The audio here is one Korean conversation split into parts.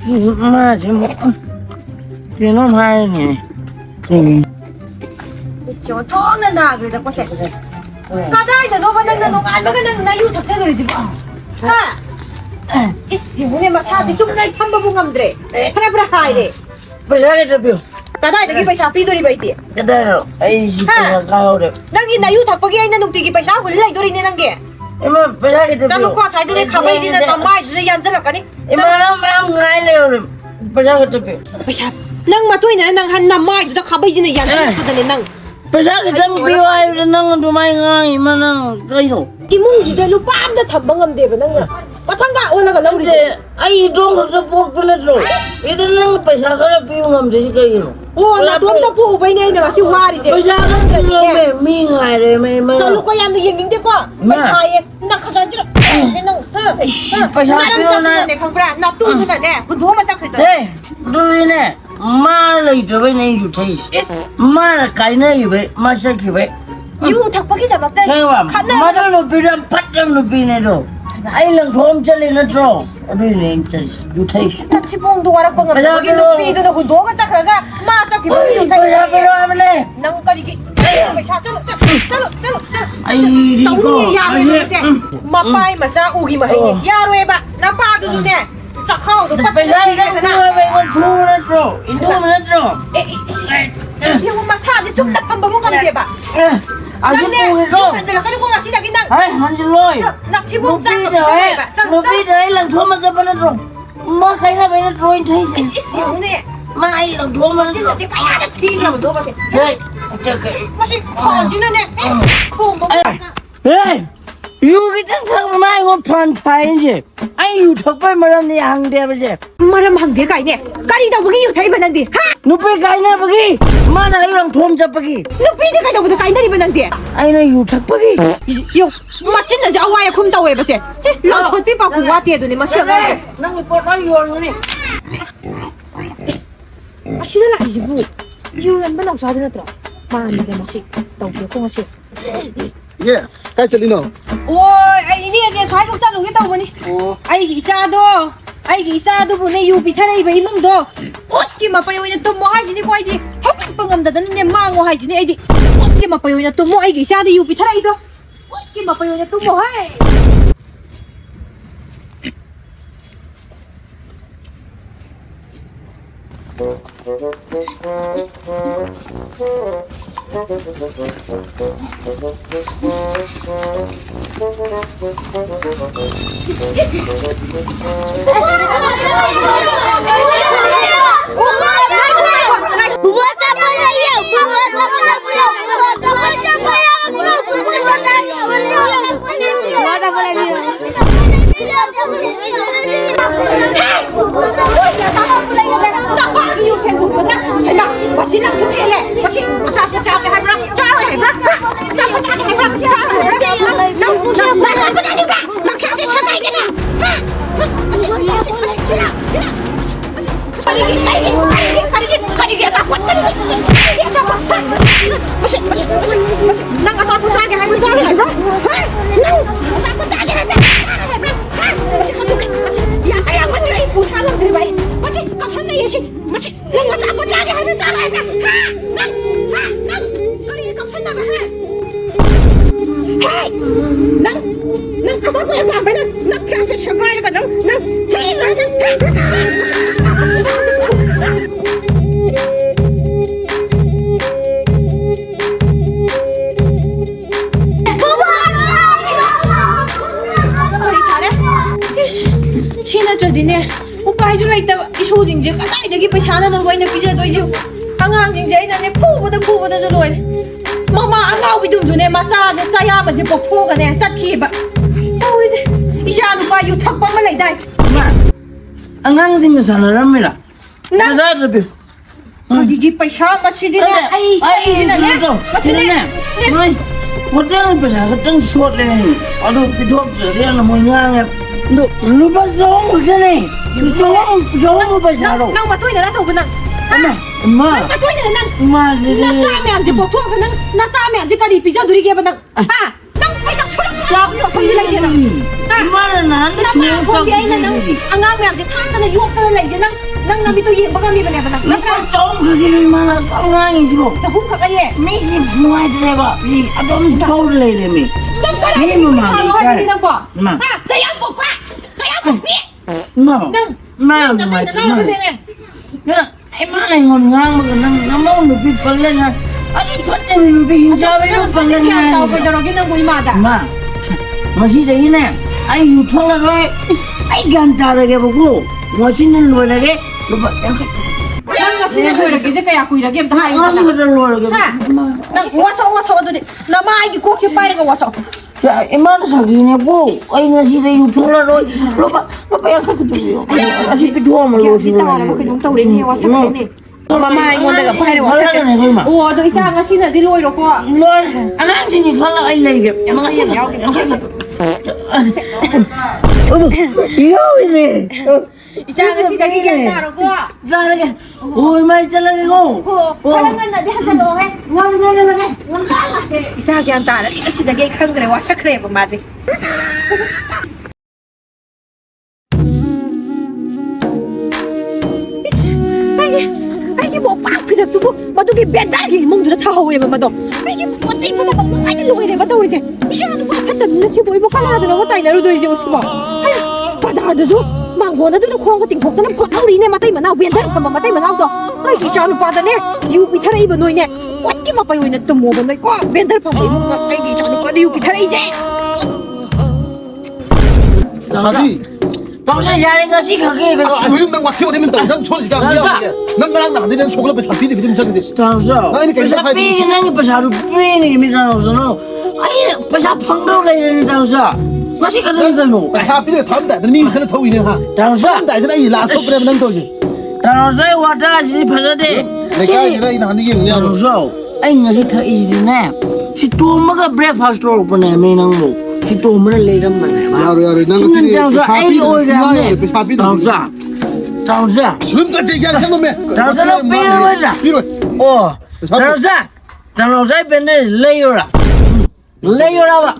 마 지금 그놈 하니. 저 처음에 나 그래도 꼬시. 까다이다 너가 너가 나 이거 덕자 그러지 마. 하. 이씨 오늘 막 사지 좀 날 판바봉 감들에. 하나 하이래. पैसा के दबियो 까다이다 기 पैसा 피도리 바이디. कदारो आई सिपा गाओरे नंगी ना यू थप्पगी आइना नुक्तिगी पैसा हुल्लै दोरिने नंगे एमा पैसा के दबियो चलुको साइडले खाबैदिना तमाइदिना यान्जलकनी एमा मैम गाय ले ओरे पैसा के दबियो पैसा नंग मातोइना नंग हन नमाइदुदा खाबैदिना यान्जलकदने नंग पैसा के दबियो आइ नंग दुमाइ गाय मा नंग कइनो इमुंजिदा लुपा अमदा थब्बा ngamदेबा नंग पथंगा ओलगा लौरिजे आई दोंग खत पोक नत्रो इदन नंग पैसा खरा पिउ ngamजे सि कइनो ओ ना दोंदा पुबैने इना वासि वारिजे पैसा के मी गाय रे मे मा चलुको यामदा येंगिंगदेको पैसा ये ना खजाजिरा नंग पैसा पिउ ना ने खंब्रा ना तुजुना ने हुदो मा जाखैदा ए दुइने मा लैदबै नै जुथै मा काइनै बे मा सखिबै यू थप्पगी दबक्ता खाना मदर नुपीरम फटम नुपीने दो आई लंथोम चले नत्रो अदुइने जुथै नथिबोंग दुवारा पंगबगी नुपीदुना हुदोगा जाखरागा मा जाखिबो जुथै पैसा पेरो हमने नंग करिगी पैसा चलो आई रिको मपाई मचा उगी महैनी यारोएबा नपादुने चखाउदो पैसा इदना बे को फु नत्रो इंदो नत्रो 이 마사지 좀 답한 번 감대봐. 아주 보이고. 한들 가지고 가시다 그냥. 아이 한줄로이. 나 기분 짱. 누비도 이랑 도마자 버너로. 뭐 가이나 베나 드로잉 타이세. 이씨 오네. 마 이랑 도마. 진짜 가야다 튀라고 너 봐세. 네. 저거. 맛이 커지는 애. 콩 먹어. 에이. 유기 뜬 마이고 판파인지. 아이 유턱발 말았니 항대버지. 마람 항대 가이네. 까리다 보기 유타이 바난디. 하. 누비 가이나 보기. 마나 이랑 돔 잡기. 누비디 가이다보다 가이나리 바난디. 아이나 유턱박이. 요 맞진나 자와야 콤다 왜 봐세. 라 촛비 바고 와띠에도니 마시가. 난 이거 이거니. 아시들라 이제부. 유연 번호 사드나더라. 마니가 마시. 떡게 콩아시. 예, काय चलिनो 오, 이니 이제 사이국 살롱겠다고 보니. 아이기 이사도분에 유 비타레이바 이몽도 어떻게 맛봐요냐 또 뭐 하지니 고아이지 허겁 뻥감다다는 내 망고 하지니 아이디 어떻게 맛봐요냐 또 뭐 아이기 이사도 유 비타레이도 어떻게 맛봐요냐 또 뭐 해. 시나저디네 오빠 해줄라 있다 이 소징지 까다이되게 पैसा 나 거이나 삐져도이지 항항징지 아이나네 푸보다 저로이 마마 안가오비dum두네 마사제 싸야바지 복토가네 싹키바 오이지 이샤 누파 유 탁방만 라이다이 안강징 사나랍니다. पैसा दबियो 거기기 पैसा 마시디네 아이지나네 마시네 네. 호텔 पैसा 그땅 숏래. 아도 비톡 저리는 뭐냐게 너 루바 좀 그네. 좀 पैसा로. 나 마토이나 나서 그냥 엄마. 마토이나 난 엄마 지리. 나 싸면지 복토가 나 싸면지 까리 삐져두리게 바나 아, 난 पैसा छोड़ 샤고 빨리 라이게나 이만은 나한테 나만 두 거기 아이는 능 안강매한테 탔다는 유혹다는 나 이제 능 남이 또 예뻐가 미변해 봐. 내가 좀 그기를 많아 상황이시고 자 혹하가예. 미시 무아드레바 이 아동 더울래레미 능 이놈아, 사과하는 능 봐. 마. 아, saya buka. Saya buka. 마 마, 능 마, 나는 그대네. 야, 이만한 건 나무가 난 너무 빛발래나 아니 그때는 비 인자베로 발래나 tahu berjorokin ng bulimada. 마 마시래기네 아이 유통하러 아이 간다르게 보고 멋있는 노래게 Nang kasi na kuya lagi kaya kuya lagi ta hayo 아이 na. 그런 노래게 Ha. Nang waso do na maigi ko si pare ka waso. 자 이만 사기네 보 아이 마시래 유통하러 로바 약간 그쪽이요 아시 비도움을 Kita wala mo kung tawrin niya waso ka ni. Mama mo daga pare waso ka. Oo, do isa nga sina diloy ro ko. 뭘 안한지니 갈라 알레게 mga siya 어머 이거이네 Isa nga sina gigyan ro ko. 잘하게 오이 많이 잘라고 Parang nga di haja lo he. 원래는 Isa gyan ta di kasi dagay khang kre waso kre ba maji. Ay mo pa pinagtubo madugi bedagi mong dula tahaw ba mado. Ay what's it ba ba ay luwi re ba daw ri. Isa nga ba patan na si boy mo kala na ko tay na ro do ri mo siba. Ay pada do manggo na do ko ko ting ko na ko aw ri ne matay manaw bendar ka matay manaw do. Ay ki chanu pada ne yu pi thara iba noi ne. What ki ma pa yo ne tumo ba noi ko bendar pa mo mo ay ki chanu pada yu pi thara ije. 자기 당신 야리가 시가게 그거 조용당 와 튀어내면 난 초지가 미안해 난 나랑 나한테는 속을 앞에 잡히지 그림 저기 당서 아니, 그러니까 그래서 삐는 게 바로 삐는 게 미잖아서 아니 바사 방도가 이러는 당서 맛이 그러는 거 잡히지 다음다 니 무슨 터위네 하 당서 다음다 이 라서 그래 난 도지 당서 와다시 바자데 내가 이래 나한테 이게 뭐냐 당서 anh 더 이리네 시토마가 브레이크파스트 보내 메는 시토마를 내란 말이야 야로 야로 난 신는 당서 아이 오이라네 잡히지 당서 지금까지 얘기하는 사람이 당서는 삐는 거자 어 당서 밴드 레이어라 봐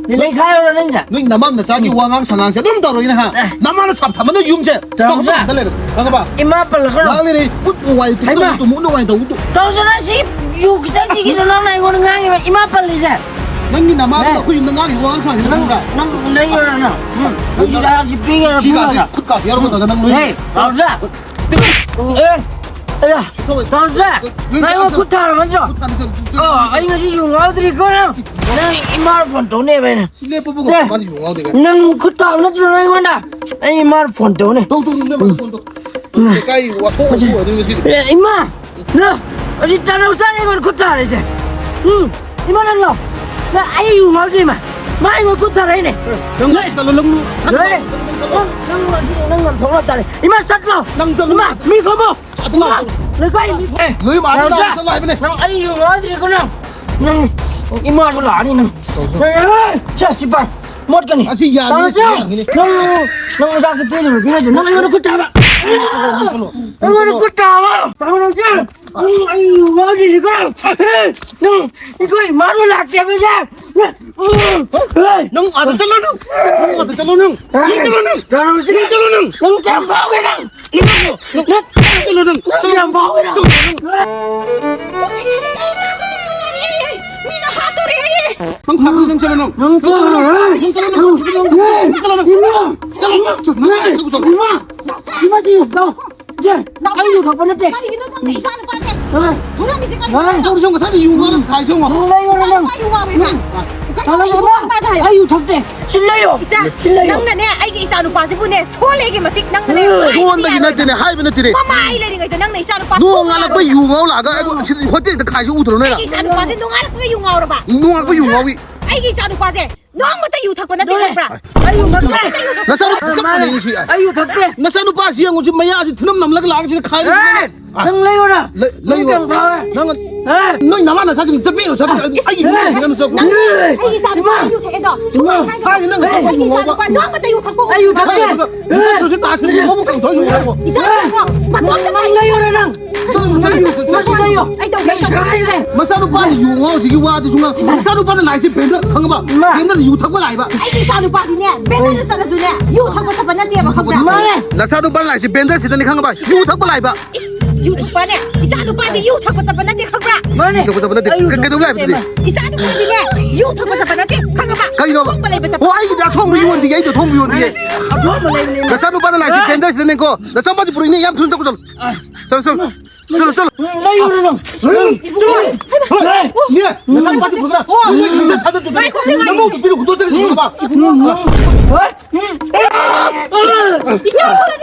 레이카요라는 자 너 나만 자기 왕왕 상황 좀 더러이네 하 나만은 잡다만 너 юм제 당서 잠깐 봐 이마 빨라서 나들이 웃와이 또 못노 와이 또 당서는 시 여기다 지기로 나나 이거는 강이면 이마 빨리자 넌니 나만 그 있는 강이 왕왕 상황 난 레이어라나 여기다 빙이라 지가 fut가 여러분 나가 난 에이 당서 야 당서 나 이거 구타를 먼저 이것이 용어들이 거는 난 이마폰 돈에 배는 실내 뽑고 많이 용어 되게 난 구타 안 들어 이거다 이마폰 돈에 가이 와 포고 어디 있지 이마 너 어디 따라오자니 이걸 구타를 이제 이마는 너 나 아예 용어지 마 이거 구타를 해네 영광 잘롱 그래 넌 돌았다네 이마 쌌어 이마 미거보 이마 내가 너희 말이 나와서 라이브네 넌 아예 용어지 그냥 이마를 아니는 자 씨발 못 가니 아시 야 너 자꾸 빼주면 그래야지 너 이거는 구타봐 이거는 구타봐 당연하지 아유 어디 이거 너 이거 말을 아껴 보자 능 아들 잘라능 아들 잘라능 잘라능 너 짬뽕이랑 이거 너 짬뽕이랑 Mina hatori ay. 형 타고 잘라능 너 이마지 너 이제 아이고 덕분에 Kali gino nang isa na pate. Durang bisi kali. 형 사실 용어는 다 형. 실례요는 아유 적대 실례요 Nang na ne ay gi isa no pate bu ne sole gi matik nang na ne. 돈도 이나테네 하이브네 티리. Mama ay le ngai nang na isa no pate. 누가 그 용어 라가 아이고 호텔 때 가시 우드로 내라. Ay gi isa no pate nung ala ko yung aura ba. 누가 그 용어위. Ay gi isa no pate. Nung mata yu thak pa na tin bra. 아유 적대 나 사람 잡는 시. 아유 적대 나 사람 바시 형 지금 마야 아직 트넘 남라가 라가 가야 돼. 승례요라 레이요. 나는 너 나만 사진 잡히로 잡. 아이 이러면서. Ay gi isa no pate yu thak do. 사진 난 Ay gi isa no pate nung mata yu thak po. 아유 적대 저 진짜 아시는 거 보고 더 용어고. Isa no pa. Patwag na 승례요라랑 저 마시라요. 아이 또 마사누빠는 용어 저기 와도 중간 마사누빠는 나이스 밴드 강가 봐. 밴드는 유탁고 나이 봐. 아이 이사누빠디네 맨날 따라주네 유하고 사바나 띠야봐 컴라 마사누빠 나이스 밴드 시더니 강가 봐. 유탁고 나이 봐. 유탁바네 이사누빠디 유하고 사바나 띠 컴라 마네. 저거 저거 그게 나이 봐. 이사누빠디네 유하고 사바나 띠 컴라 가이로 봐. 와 이게 나 통미원 뒤에 이거 통미원 뒤에. 마사누빠는 나이스 밴드 시더니 거나 쌈바지 부르니 얌 손 잡고 좀. 쫄. 나 이거는. 예, 나 쌈바지 부르라. 이제 사전 좀. 너무 비로 구도적인 거 봐. 이사누빠